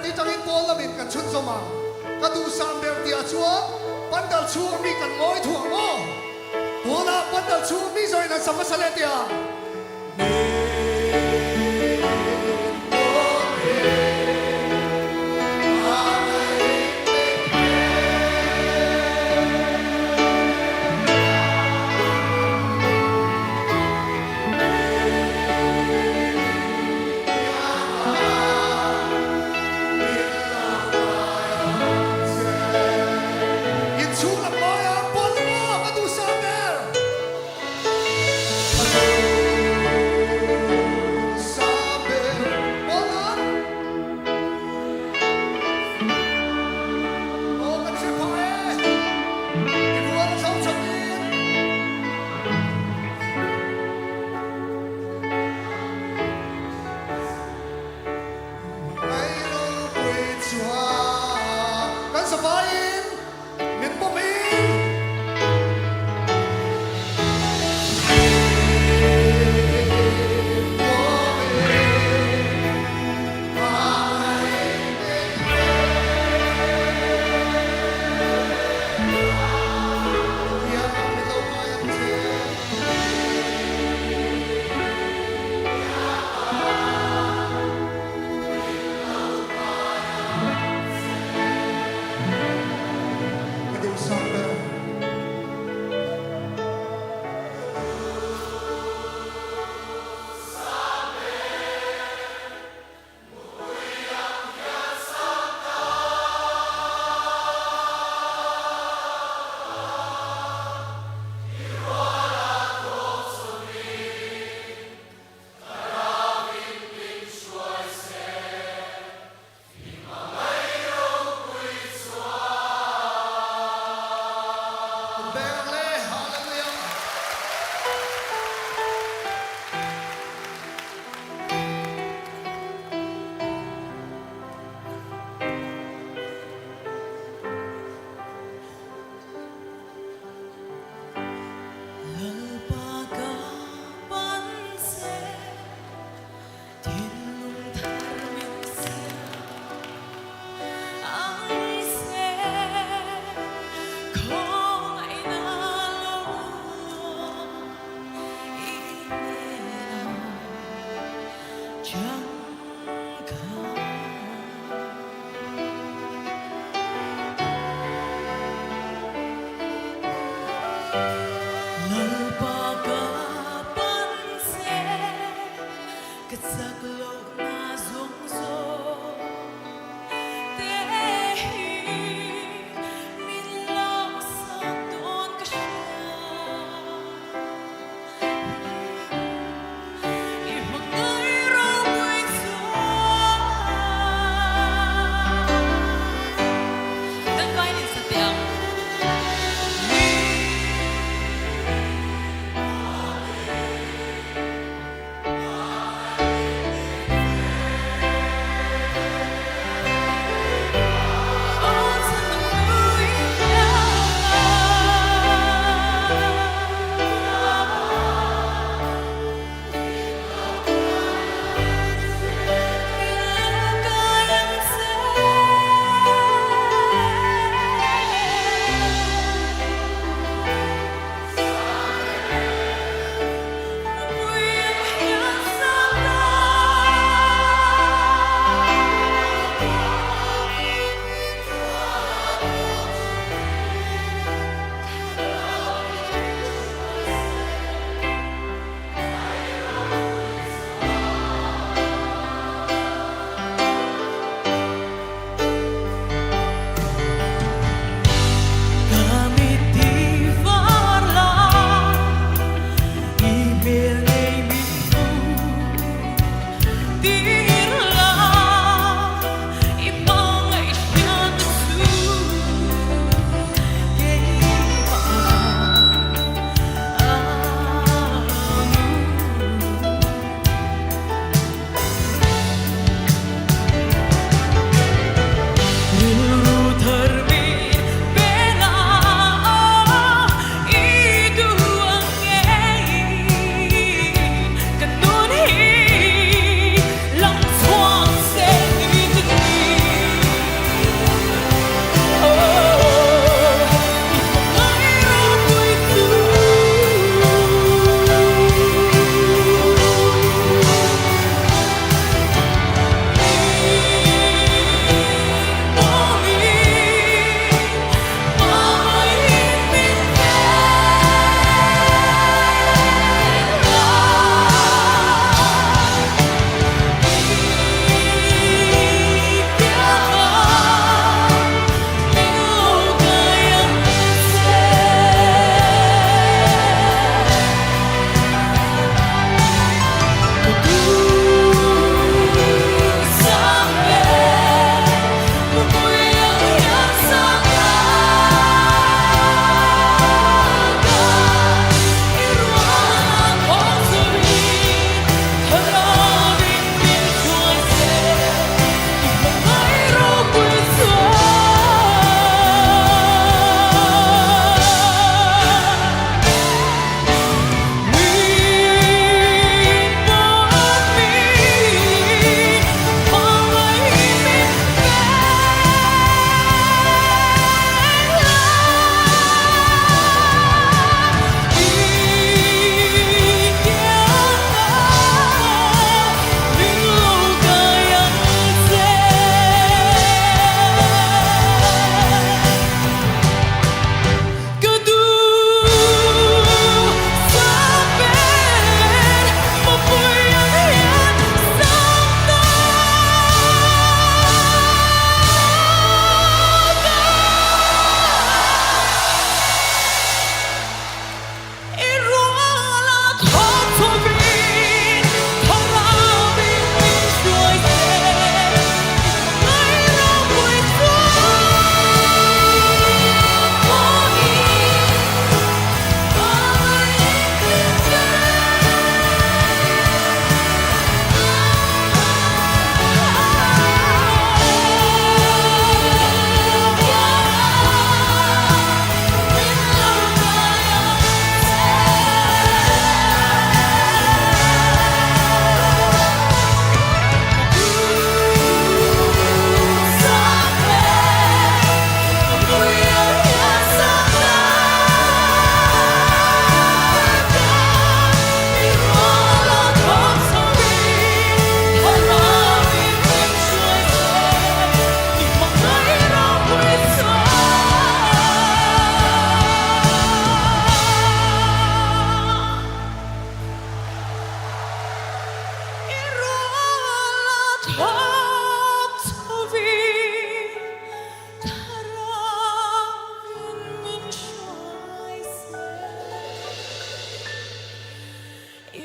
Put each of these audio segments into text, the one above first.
ti tangin pol la min kan chun zoma ka du sam ber ti a chuwa pandal chu mi kan ngoi thuang mo tuna pandal chu mi zoi na samasale ti a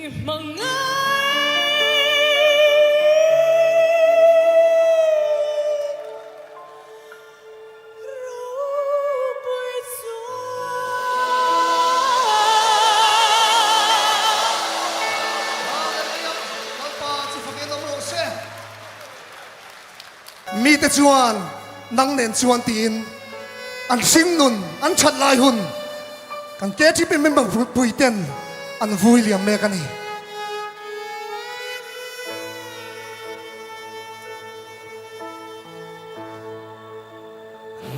mi te chuan nang nen chuan tin an sim nun an chat lai hun kan ke chi pe member puiten an vui liam me kani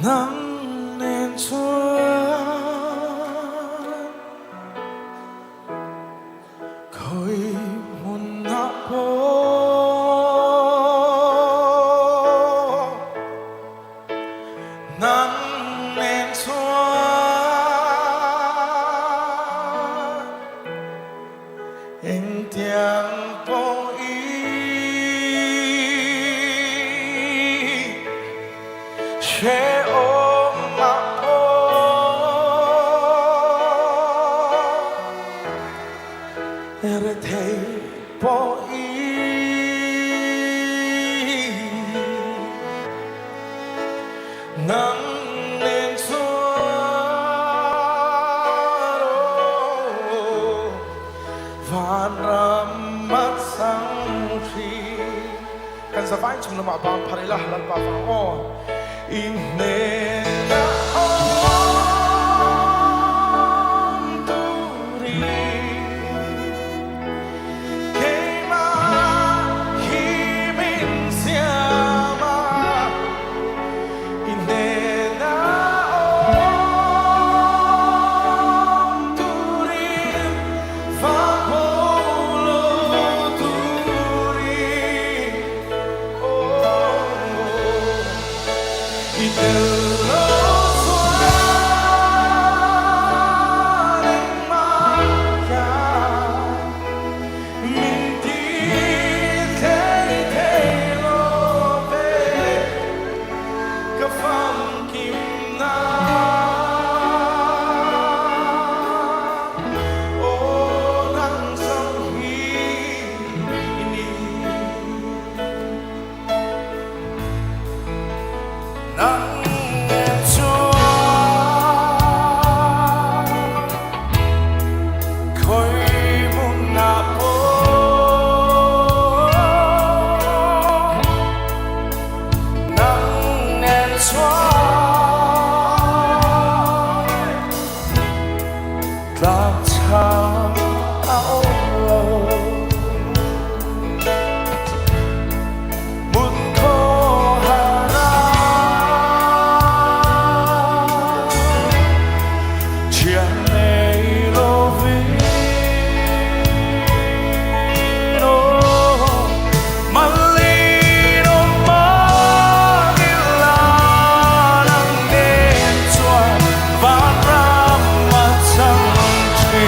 nang nen chuan khoi mun na po nang nen chuan em tiếng po y sẽ ôm mà po em thấy po y nắng lên xuống và râm mắt sáng khi kan sa vai chung lama bam pharila halal ba fa o in ne na on tu ri ke ma hi min sia ma in ne na on tu ri fa ho lo tu ri y te lo suare ma ya min ti te lo ve ka fam kim na o nang sang hi ini nang nen chuan khoi mun na po nang nen chuan tla chang ao lo mun ko hara chia nei lo vino malino magila nang nen chuan va ram ma chang chi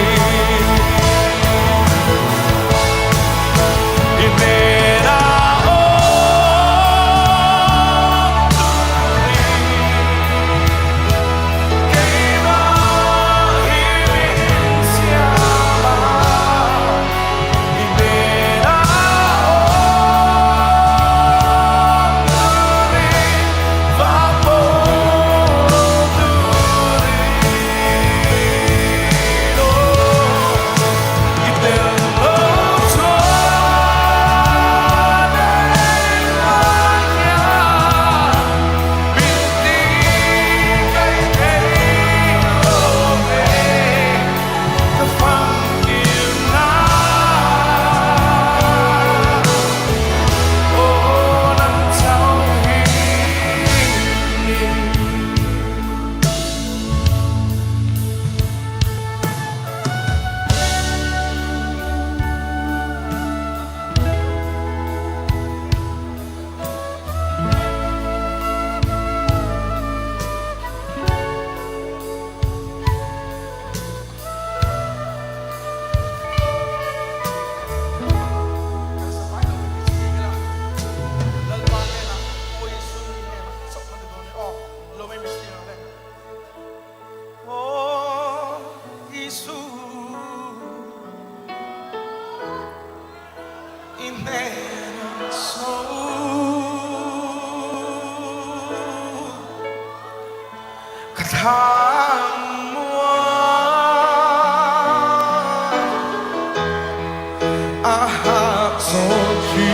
nên sâu cả tháng mùa hát rồi khi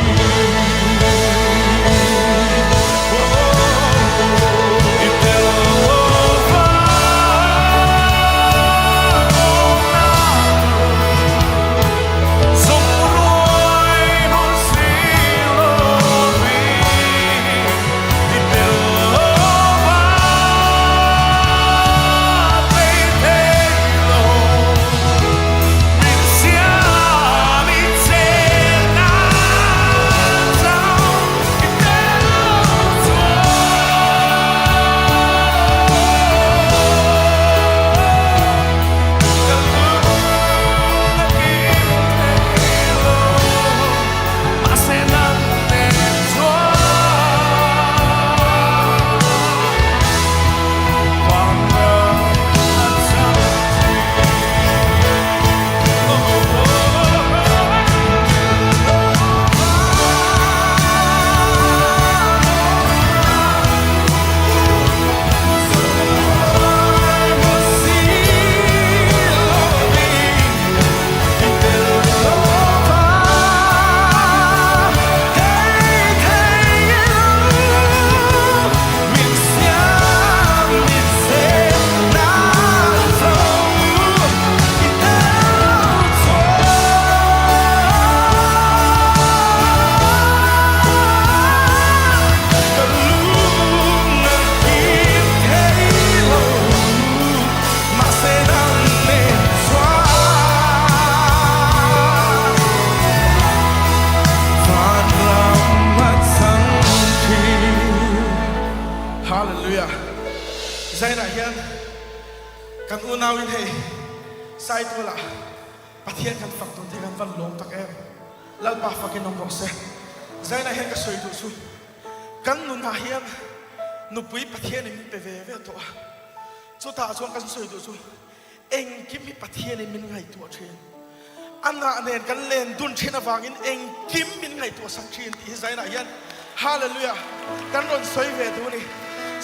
kan unawin hei sai tu la pathian kan fak tu te kan van lom tak em lal pa fakin nom rong se zai na hen ka soi tu su kan nun ha hian nu pui pathian ni pe ve ve to chu ta chuan kan soi tu su eng kim mi pathian ni min ngai tu thin anna nen kan len dun thin awangin eng kim min ngai tu sang thin ti zai na hian hallelujah kan ron soi ve tu ni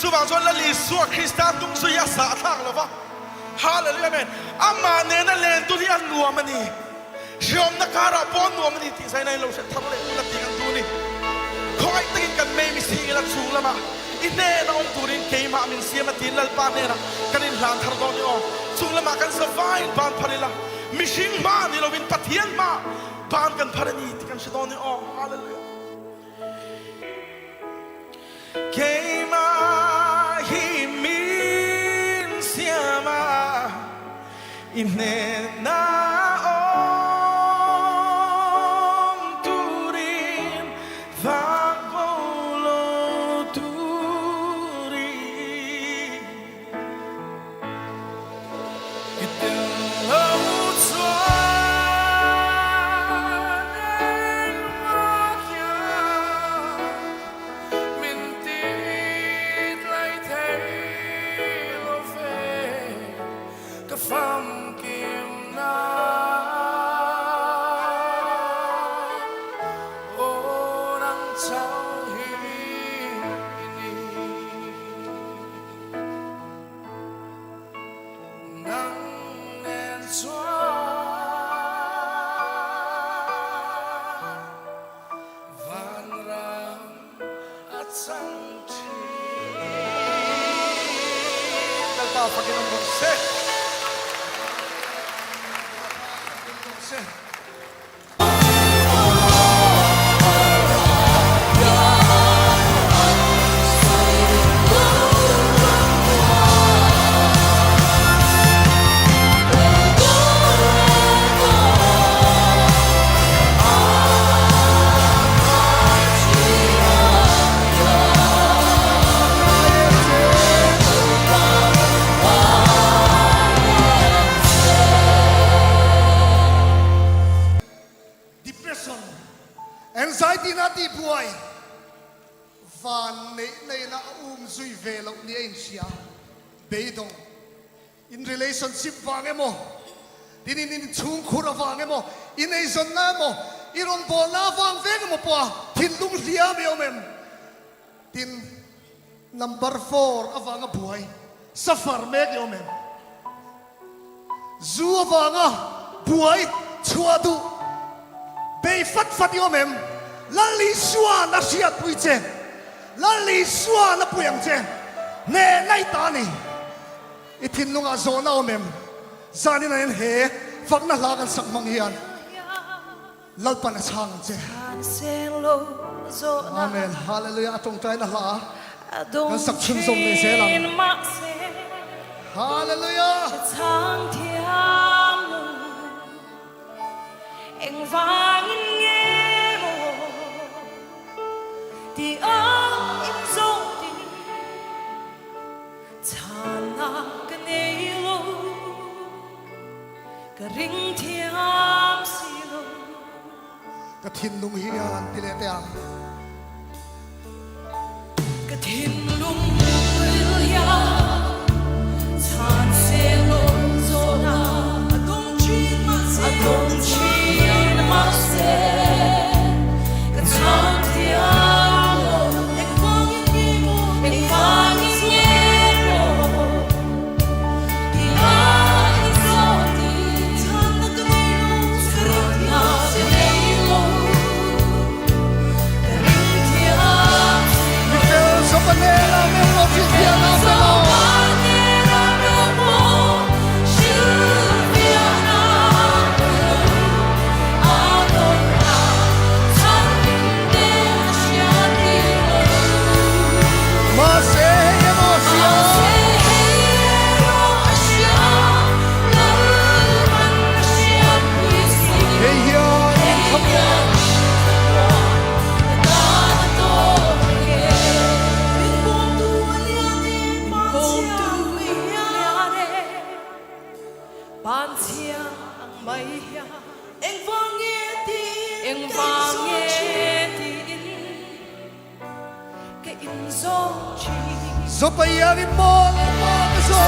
chu bang chuan la li su Christian tung su ya sa thang lova hallelujah amen amma nena len tu hi an nuam ani jom na kara pon nuam ani ti sai nai lo se thar le la ti kan tu ni khoi tin kan me mi si la chung lama ine na ong turin ke ma min siam tin lal pa ne na kan in lan thar do ni o chung lama kan survive ban pharila mishing ma ni lo win pathian ma ban kan pharani ti kan se do ni o hallelujah ke ma hi min siama ine na om turin vakolo turi itelo tsuan makya mintit lai thei lo fe ka fam kim na orang chao hi ni nang nen chua van ram at sang chi dal pa fakin ang se depression, anxiety na ti buai, van nei na zui velo ni ensia, beidong, in relationship vangemo, in chung kura vangemo, in ezon namo, iron bol na vang vek mo po tin lung liam yomem tin number 4 avanga buhay safar mek yomem zu avanga buhay chuadu be fat yomem lali swa na siat puiche lali swa na puyang che ne nai tani itin lunga zona omem zani na en he fakna lagan sakmang hian lalpan asang che amen hallelujah atong try na ha kan sak chun som ne se lang hallelujah Anh vang nghe một thì em dấu đi thàn na cái này lo cái ring thiam xì lo ka thin lung hian tile te ang cái thiên lung will ya thàn se lo zona adong chi ma se cái thang thiam lo anh vang nghe mo thì anh dấu đi thàn na cái này lo cái này lo cái ring thiam so panela me lo chi dia na se lo ma se emotion hey yo come on Ban chiang mây anh vang nghe tin cái in dấu chỉ so pa yarin mo mo so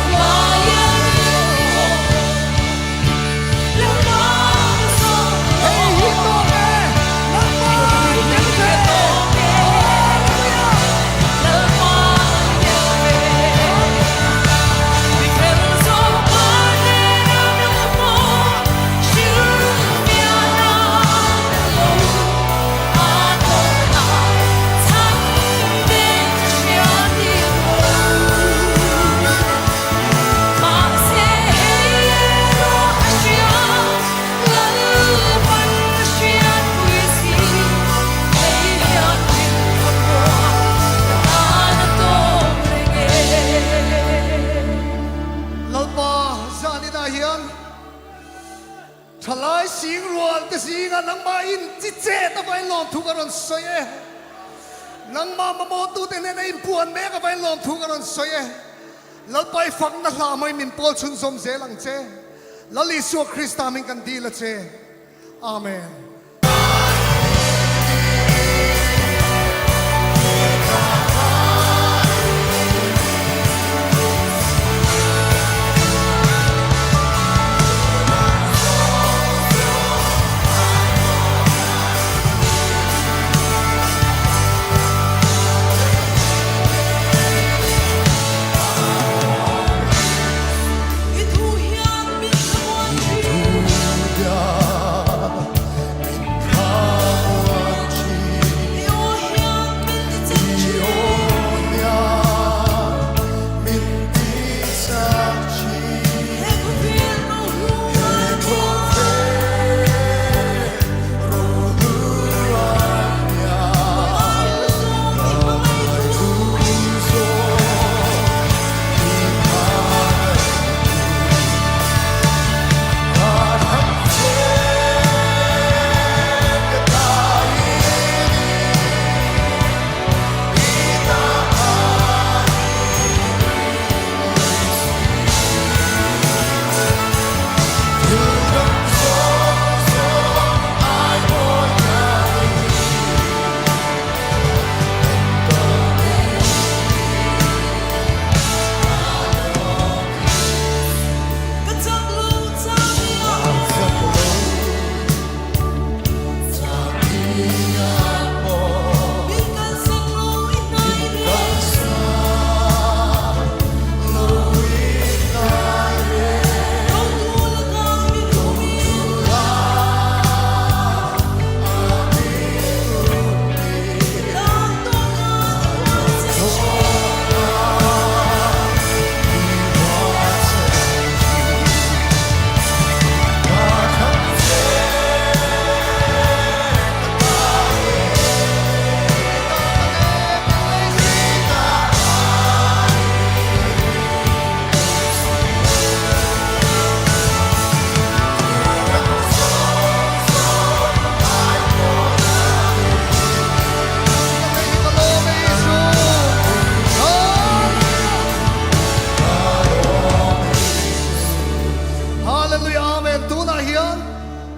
hey hito me lamay nente Thalai sing ruan ka singa nang ma in chi che ta vai lom thu karon soye nang ma mo tu te ne in puan me ka vai lom thu karon soye lal pai fak na la mai min pol chun som ze lang che lali su krista min kan di la che amen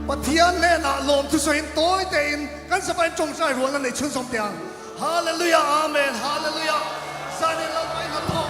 Pathian le na lom tu so in toy te in kan sa pai chong sai ruan nei chun som tiang hallelujah amen hallelujah sa ni lo pai na to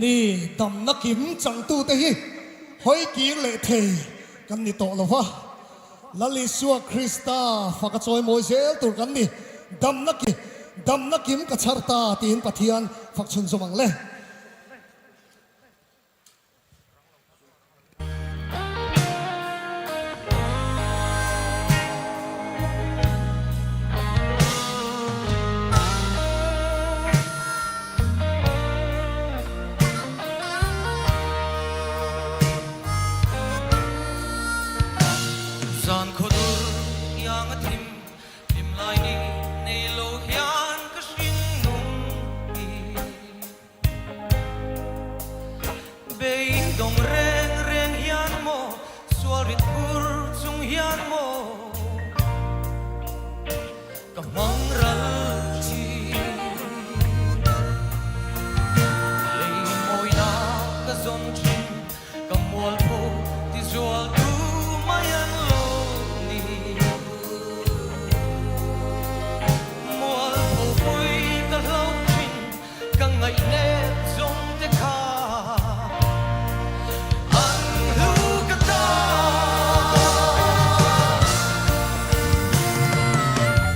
นี่ดำนักกิมจังตูเตhiหอยกีเละเทกันนี่โตแล้ววะลลิสัวคริสตาฟักจอยโมเสลตัวกันนี่ดำนักกิมกัจฉรตาตีนปะเทียนฟักชุนสมังเล่ Zan khodur yang tim tim lai ni nei lo hian ka shin nung i bei dong reng reng hian mo suarit pur chung hian mo ka mang ral chi lei moi na ka zon chin ka mual po ti zual tu mayan lo ngày nét giống thế kha anh lu cả ta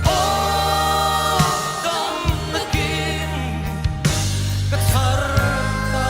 ô tâm na kim cả thar ta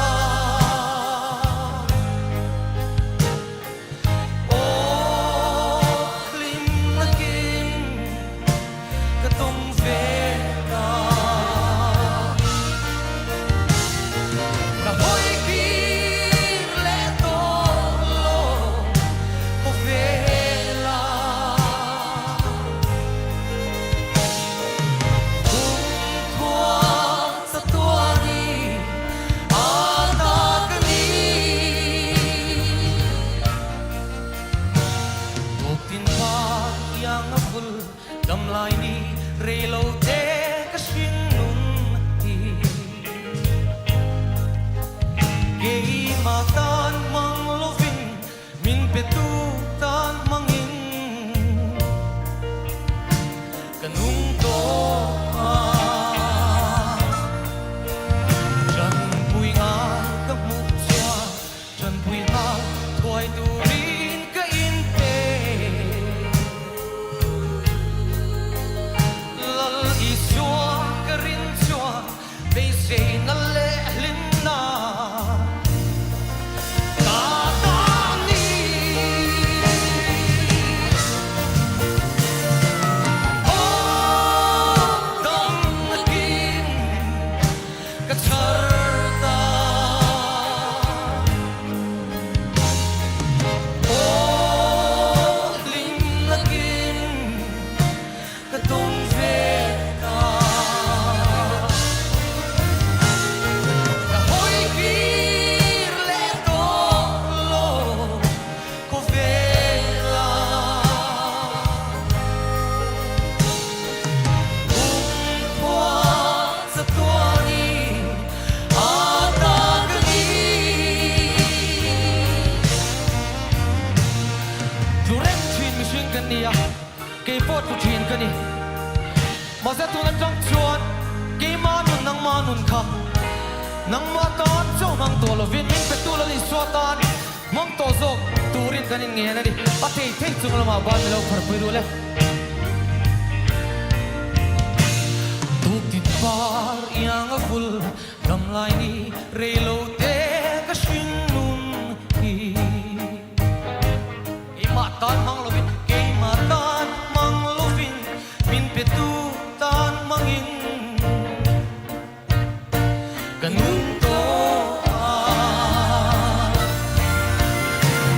นี่อะเกี่ยวกับผู้ชินกันนี่มาเสียตัวนั้นจังชวนเกี่ยวมานุนนังมานุนคำนังมาตอนเจ้านังตัวละวินมินเป็นตัวละลิสวตานมังโตโซกตูรินกันนี่เงี้ยนะดิปะเทเทจุงละมาบ้านเราขรบไปดูเลยทุกที่ปาร์ยังฟุลกำไลนี่เรโลเตก็ชินนุนฮีอีมาตานมังลวินเกย์มาตานมังลวินมินเป็ดตูตานมังอินกันนุนโต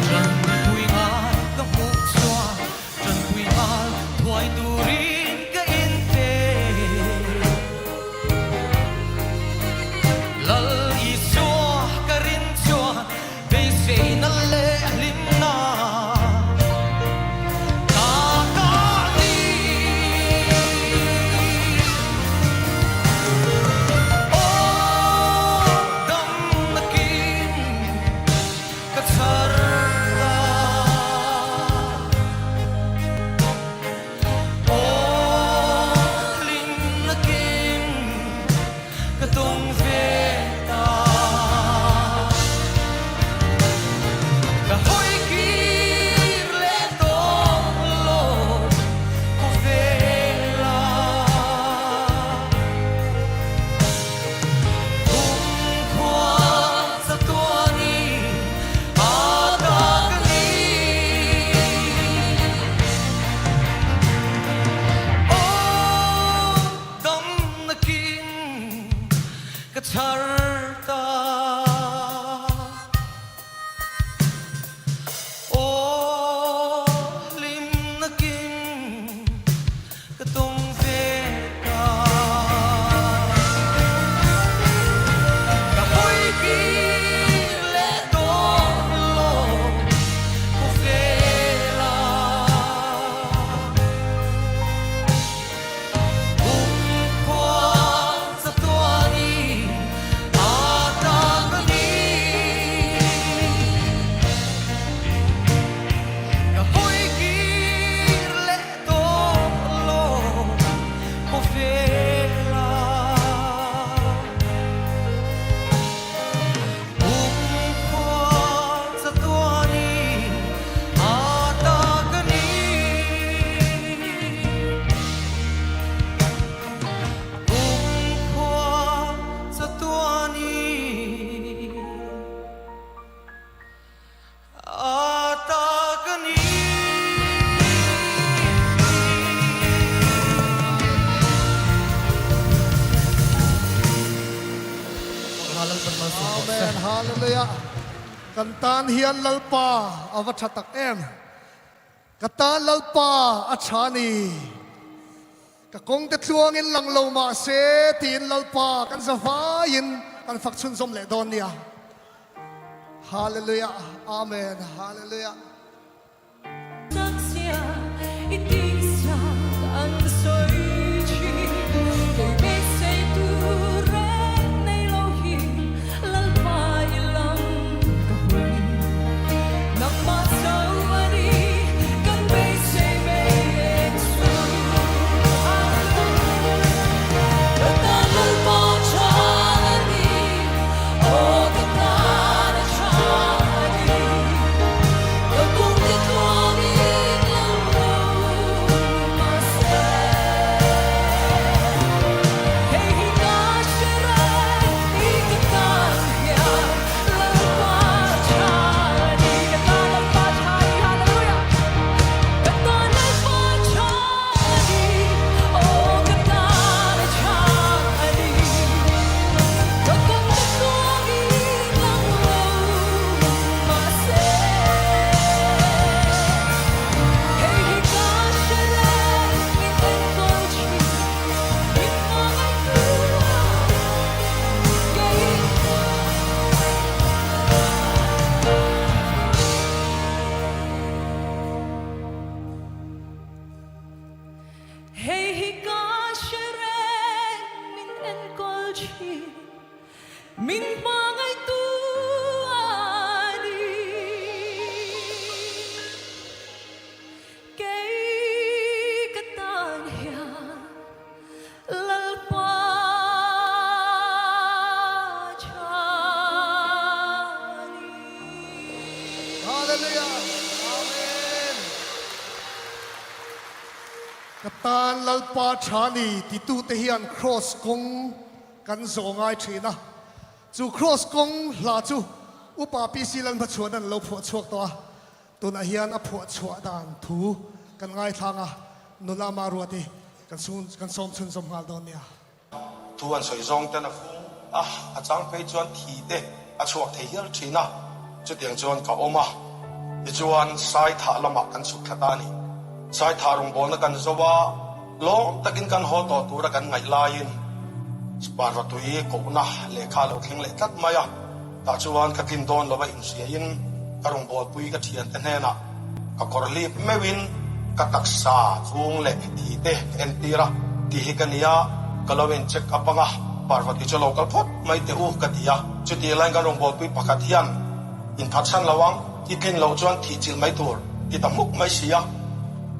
จันคุยงากับมุกสวาจันคุยงาถวายตูรินกับอินเตlal iswa karin swa bese na le limna kakali oh dam nakin katsarda oh lim nakin katong Katarta Oh lim nakin katong veka Kapoy kile tolo kufela Kumkwan sa tuwani Amen. Hallelujah. Kantan hian lalpa avachatak em. Katan lalpa achani. Kakong te tluangin lang lo ma se tin lalpa kan zafayin kan fakchun som le don niya. Hallelujah. Amen. Hallelujah. Taksia itisya ang soichi kay besay turen nay lohi lalpay lang kahoy nang masawari kan besay may exo katan lalpa chani o katan chani kung Katan lalpa chani titu tehian cross kong kan zongai thina chu cross kong la chu upa pc lan pha chuan lo pho chuak to tuna hian a pho chua dan thu kan ngai thanga nula ma ruati kan som chun som ngal don nia thu an soi zong ten a fu a chang pe chuan thi te a chuak thei hial thina chu tiang chuan ka oma ti chuan sai tha lama kan su thata ni sai tha rong bon kan zowa lom takin kan ho to tura kan ngai lain parwa tui ko na le kha lo thing le tat maya ta chuan ka kin don lo ba in sia in ka rong bol pui ka thian te hena ka korli mewin ka taksa chung le thi te en tira ti hi kania kalowen check apanga parvati cho local phot mai te u ka dia chu ti lain ka rong bol pui pakhat hian in thatsan lawang ti ken lo chuan thi chil mai tur ti tamuk mai sia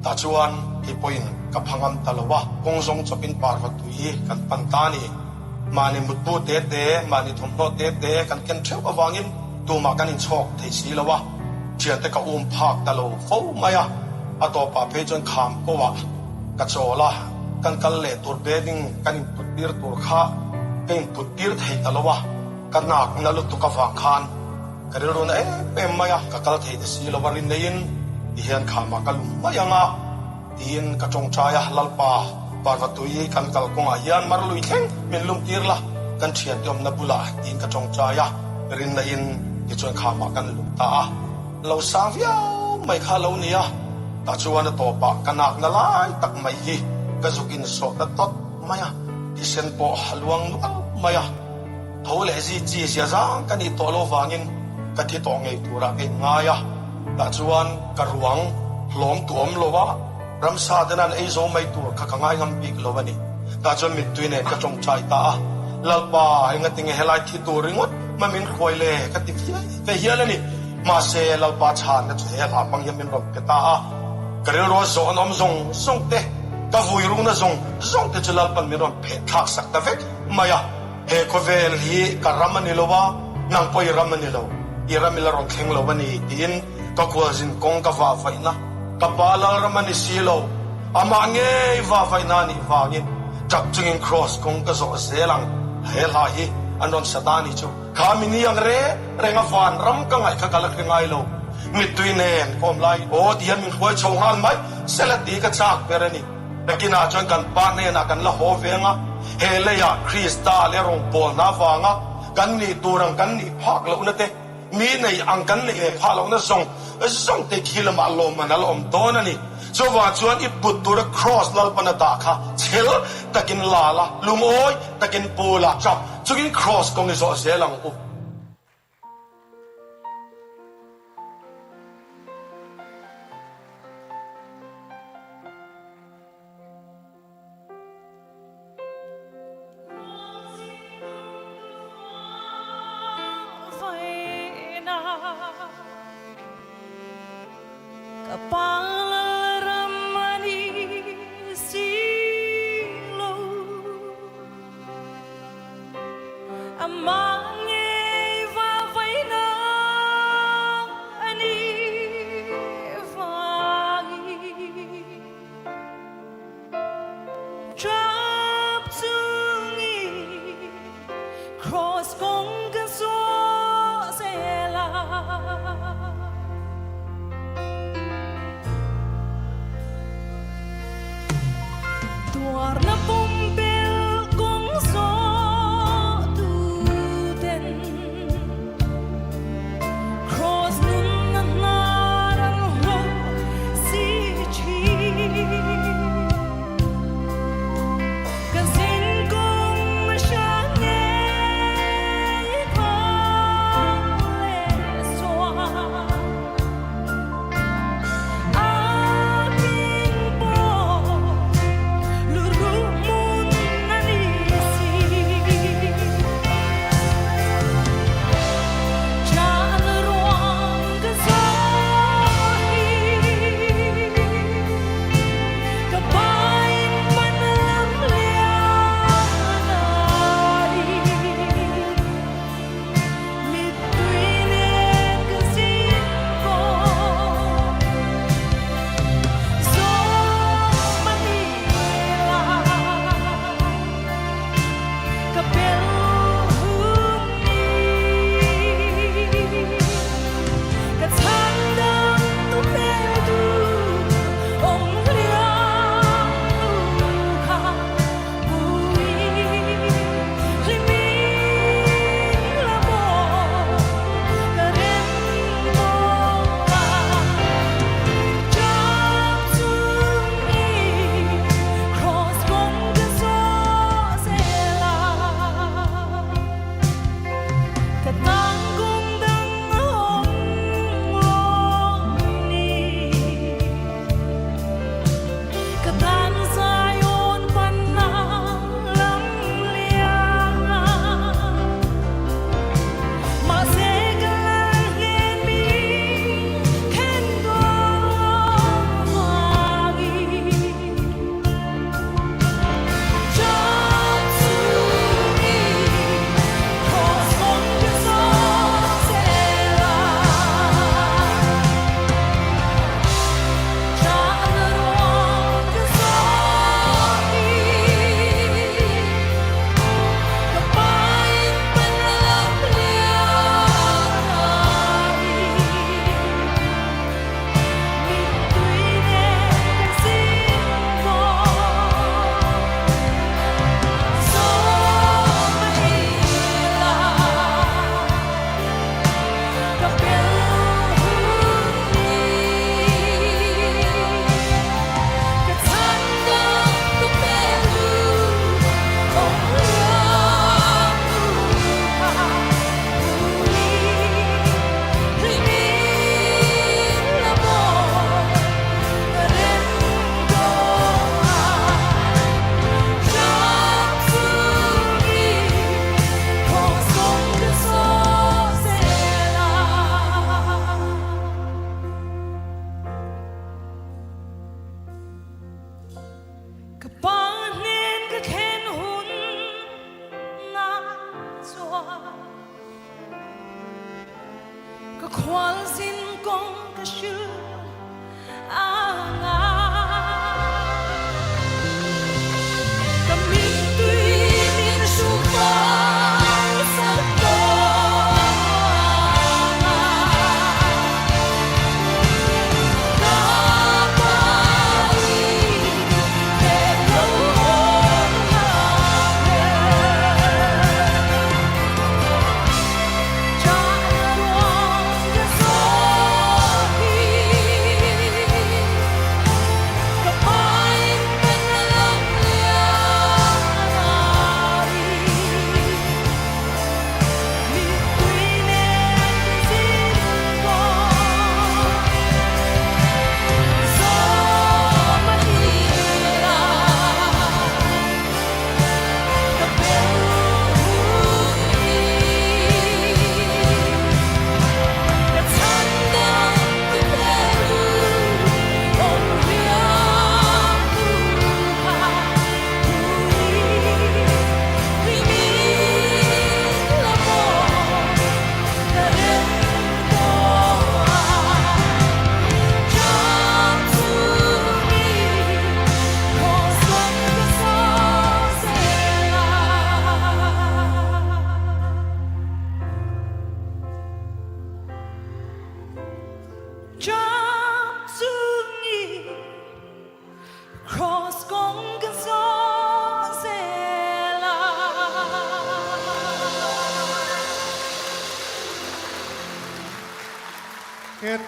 ta chuan hi point ka phangam talowa kongzong chopin parvatui kan pantani mani mutbu te te mani thomno te te kan ken theu awangin tuma kan in chok thei si lawa chian te ka phak talo fo maya ato pa phe chon kham ko wa ka chola kan kal le tur beding kan in putir tur kha ken putir thei talowa kan nak na lu tu ka wang khan ka ro na pe maya ka kal thei de si lawa rin nein hian khama kalum mayanga tin ka chong chaya lalpa parvatui kan kal konga hian marlui theng min lum tirla kan thian yom na bula tin ka chong chaya rin na in ti chon khama kan lum ta lo sang viau mai kha lo nia ta chuan to pa kanak na lai tak mai hi ka zukin so ta tot maya ti sen po haluang nu maya thole ji chi sia jang kan i to lo wangin ka thi to ngei tura pe ngaya ta chuan ka ruang hlom tuam lowa ramsa denan ei zo mai tur kha kangai ngam bik lowani ta chuan mit tuine ka chong chai ta lalpa enga ting helai thi tur ringot mamin khoile ka ti fe hialani ma se lalpa chan na che la pang yamin rom pe ta ka re ro zo nom zong song te ka vui rung na zong te chalal pan mi rom pe thak sak ta vek maya he ko vel hi ka ramani lowa nang poi ramani lo iramila rom kheng lowani tin ka kwazin kong ka va faina ka pala ramani silo ama nge va faina ni wangin chak chungin cross kong ka zo selang he la hi anon satani chu khamini ang renga fan ram ka ngai ka kalak ngai lo mituinen kom lai o diam min khoi chongan mai selati ka chak perani nakina chon kan pa ne na kan la ho venga he le ya krista le rong pol na wanga kan ni turang kan ni phak lo na te mi nei ang kan ni e pha lo na song te khilama lo manal om don ani so wa chuan I put to the cross lal panata kha chel takin lala lumoi takin pola chap chukin cross kong iso selang u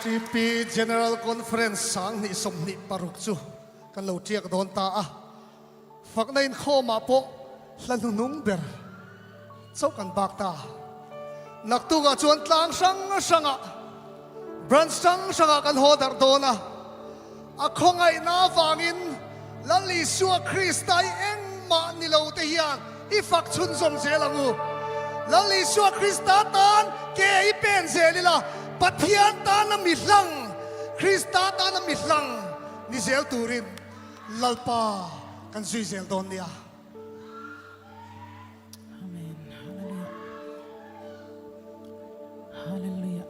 GP General Conference sang ni som ni paruk chu kan lo tiak don ta a fakna inkhawm ma po hlanunung ber chau kan bak ta naktunga chuan tlang sanga branch sanga kan hodar dona a khongai na wangin lali suwa Kristai engma ni lo te hian i fak chun som zelangu lali suwa Krista tan ke i pen zelila Pathian ta na mihlang Krista ta na mihlang ni zel turin lalpa kan zui zel don nia Amen. Hallelujah. Hallelujah.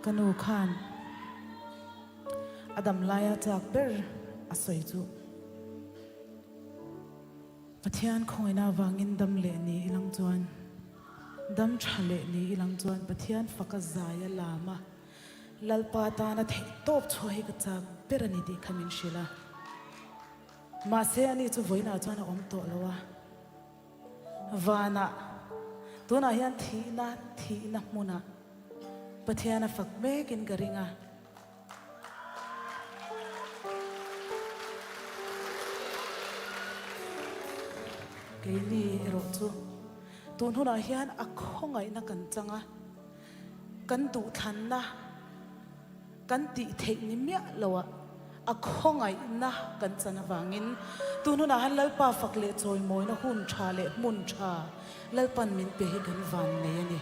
Kanu khan Adam laya tak ber asoi chu Pathian khoi na wangin dam le ni ilang chuan dam thale ni ilang chuan Pathian fakazaya lama lalpa ta na thei top chhoi ka chak berani di khamin shila ma se ani chu voina chuan om to lowa wana tuna hian thi na muna Pathian fak mekin garinga Keili ero chu tun huna hian a khongai na kan changa kan tu than na kan ti thei ni mia lowa a khongai na kan chana wangin tun huna han lalpa fakle choi moi na hun tha le mun tha lalpan min pe hi kan van nei ani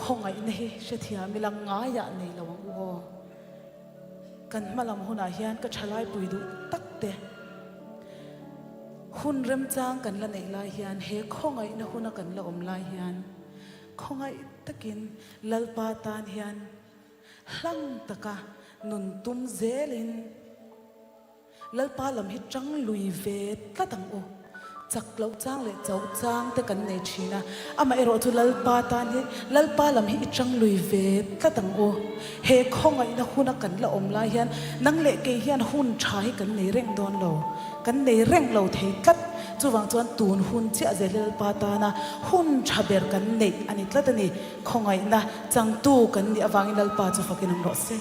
khongai na hi shathia milang nga ya nei lawang u ho kan malam huna hian ka thalai puidu takte hun rem chang kan la nei lai hian he khongai na huna kan la om lai hian khongai takin lalpa tan hian hlang taka nun tum zelin lalpa lam hi chang lui ve tlatang o chak lo chang le chau chang te kan nei thina ama ero thu lalpa tan hi lalpa lam hi chang lui ve tlatang o he khongai na huna kan la om lai hian nang le ke hian hun thai kan nei reng don lo kan nei reng lo thei kat chuwang chuan tun hun chia zelel patana hun thaber kan nei ani tlatani khongai na changtu kan ni awangin lalpa chu fakin ro se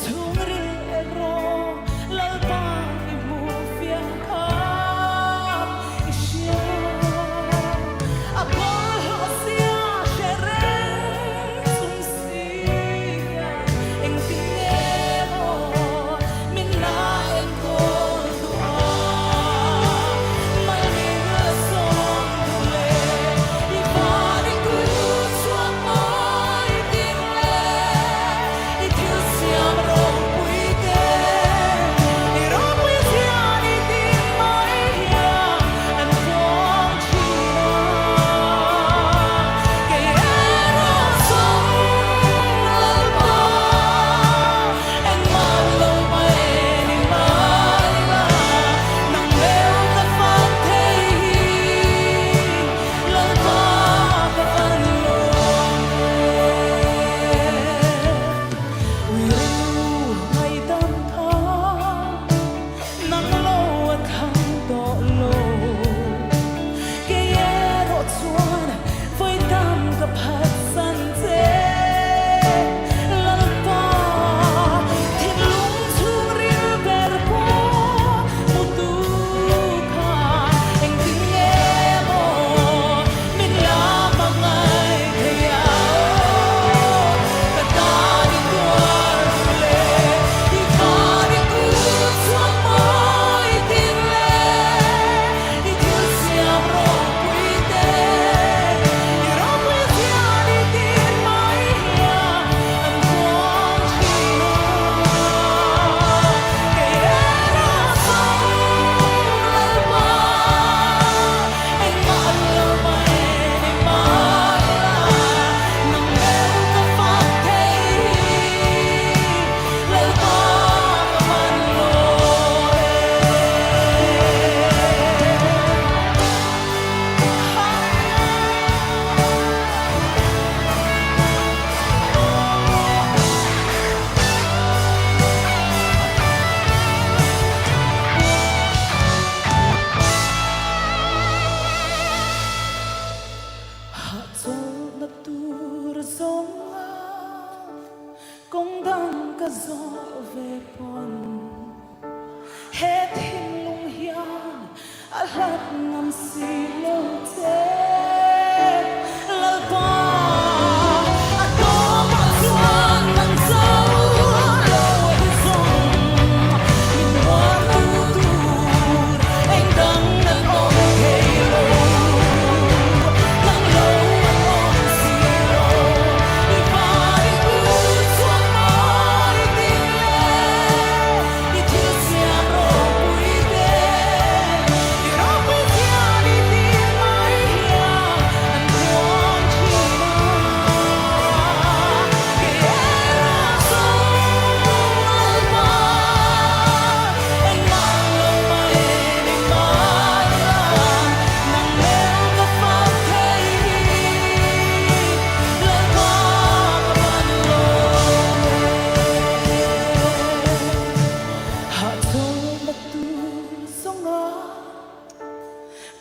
Tumril ero lalpa imu công đăng cả gió về buồn hết thiên lung hian a lát ngắm xì lâu thế lal ba a to ma chuan nang zau lo hi zong min wan tu tu anh đăng nang ong hei lo nang lo an ong xì lo đi vai u chuan mai tin le đi thiêu xiang ro bụi đê đi ro bụi tia đi tin mai hia anh quang chi na que era sông alma anh mang lòng mai đi mai nang leo ka phát thấy lời qua ban lo hạ thâu mặt tu sông ngõ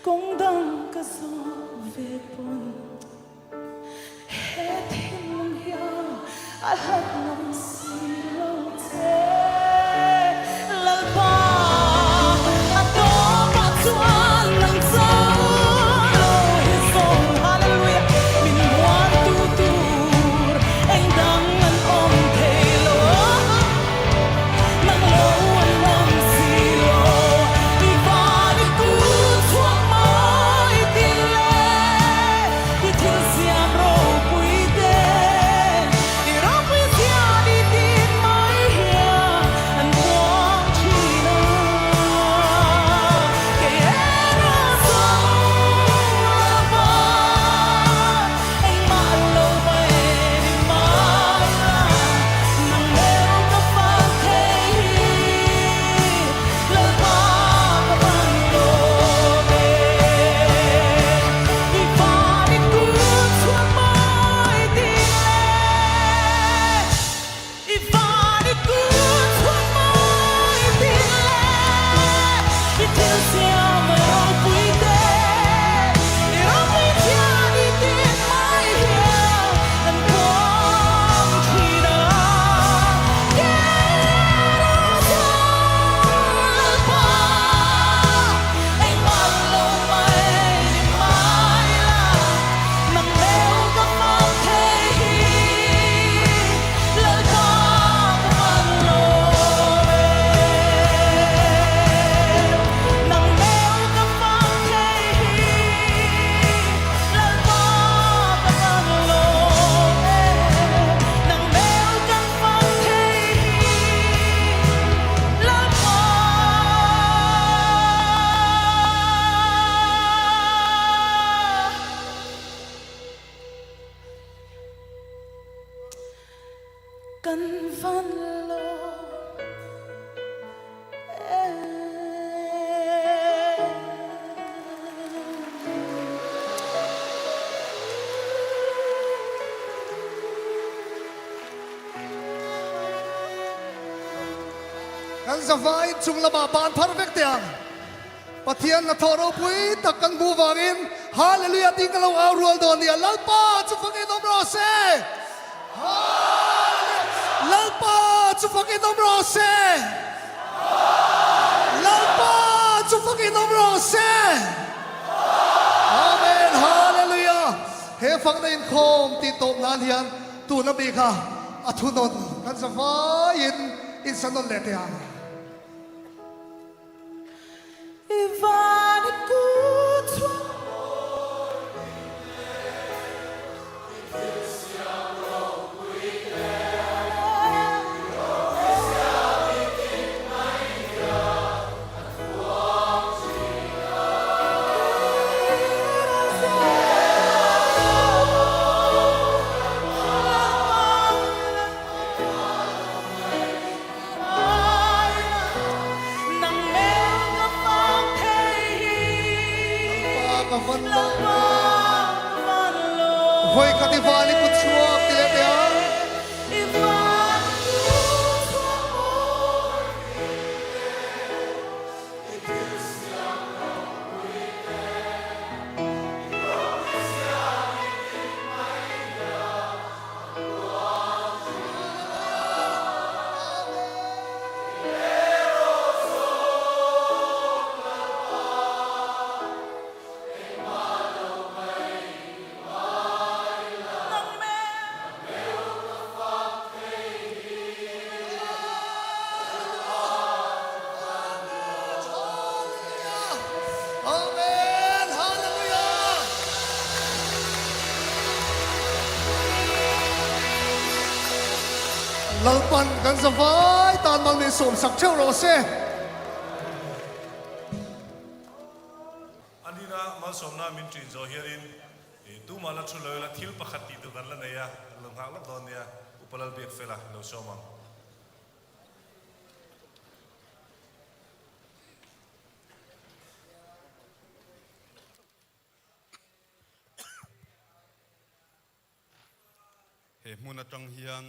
công đăng cả gió về buồn hết thiên mong hiao a hát ngắm xì lâu thế lal ba a to ma chuan nang zau lo hi zong hallelujah min wan tu tur anh đăng an ong thei lo nang lo an ong xì lo đi va đi cu chuan mai tin le đi thiêu xiang ro bụi đê đi ro bụi tia đi tin mai hia anh quang chi na que era sông alma anh mang lâu mai đi mai nang leo ka phát thấy lời ba ka ban lo về đi va đi cu chuan mai tin le đi va đi cu chuan mai tin le đi thiêu xiang ro bụi đê đi ro bụi tia đi tin mai hia anh quang chi na que era sông alma anh mang lâu mai đi mai nang leo ka phát thấy lời ca ka ban lo về nang leo ka phát thấy lời ca ka ban lo về nang leo ka phát thấy lời ca căn văn lo kan zavai chung lama ban perfect tiang pathian na thoro pui takkan bu wangin hallelujah ding lo arual don dia lalpa chu phangin nom ro se lalpa chu phangin nom ro se lalpa chu phangin nom ro se amen hallelujah he phang na inkhawm ti top nan hian tu na bi kha athunon kan zavai in sanon le tiang đi va đi cu chuan nang leo ka phát thấy lalpan kan zavai tan mal ni som sak cheu ro se anina mal somna min trin zo hiarin tu mala thuloi la thil pakhat ti tu kan la neya lunghak la don ya upalal bek fela lo somang he muna tang hian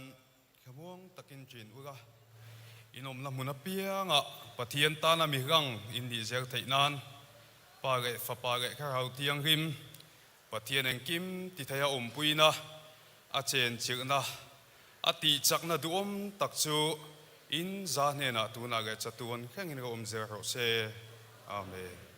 khamuang takin chin uga inom la muna pianga pathian ta na mi gang indi zer theinan pa ge fa pa ge kha hau tiang rim pathian eng kim ti thaya puina a chen chirna ati chakna duom takchu in za hne na tu na ge chatuan khangin ga zer ro se amen